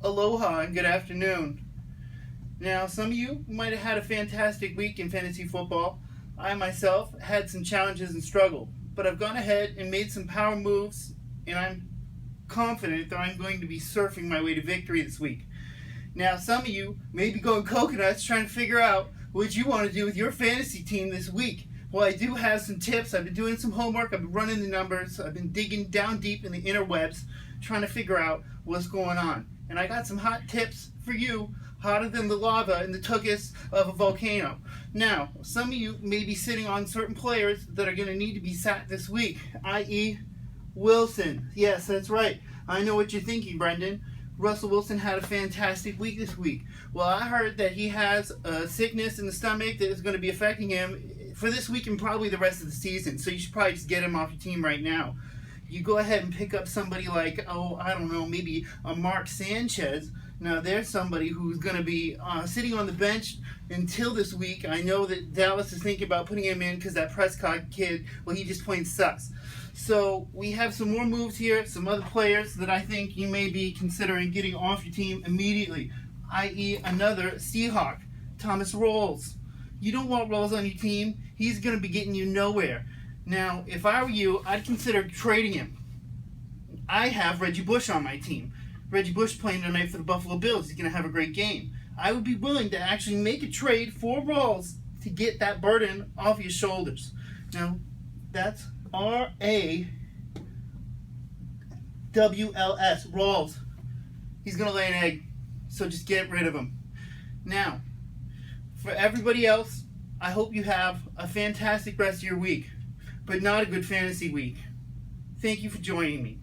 Aloha and good afternoon. Now, some of you might have had a fantastic week in fantasy football. I myself had some challenges and struggled, but I've gone ahead and made some power moves, and I'm confident that I'm going to be surfing my way to victory this week. Now, some of you may be going coconuts trying to figure out what you want to do with your fantasy team this week. Well, I do have some tips. I've been doing some homework. I've been running the numbers. I've been digging down deep in the interwebs trying to figure out what's going on. And I got some hot tips for you, hotter than the lava in the tuchus of a volcano. Now, some of you may be sitting on certain players that are going to need to be sat this week, i.e. Wilson. Yes, that's right. I know what you're thinking, Brendan. Russell Wilson had a fantastic week this week. Well, I heard that he has a sickness in the stomach that is going to be affecting him for this week and probably the rest of the season. So you should probably just get him off your team right now. You go ahead and pick up somebody like, maybe a Mark Sanchez. Now, there's somebody who's going to be sitting on the bench until this week. I know that Dallas is thinking about putting him in because that Prescott kid, well, he just plain sucks. So we have some more moves here, some other players that I think you may be considering getting off your team immediately, i.e. another Seahawk, Thomas Rawls. You don't want Rawls on your team. He's going to be getting you nowhere. Now, if I were you, I'd consider trading him. I have Reggie Bush on my team. Reggie Bush playing tonight for the Buffalo Bills. He's going to have a great game. I would be willing to actually make a trade for Rawls to get that burden off your shoulders. Now, that's Rawls. Rawls. He's going to lay an egg, so just get rid of him. Now, for everybody else, I hope you have a fantastic rest of your week, but not a good fantasy week. Thank you for joining me.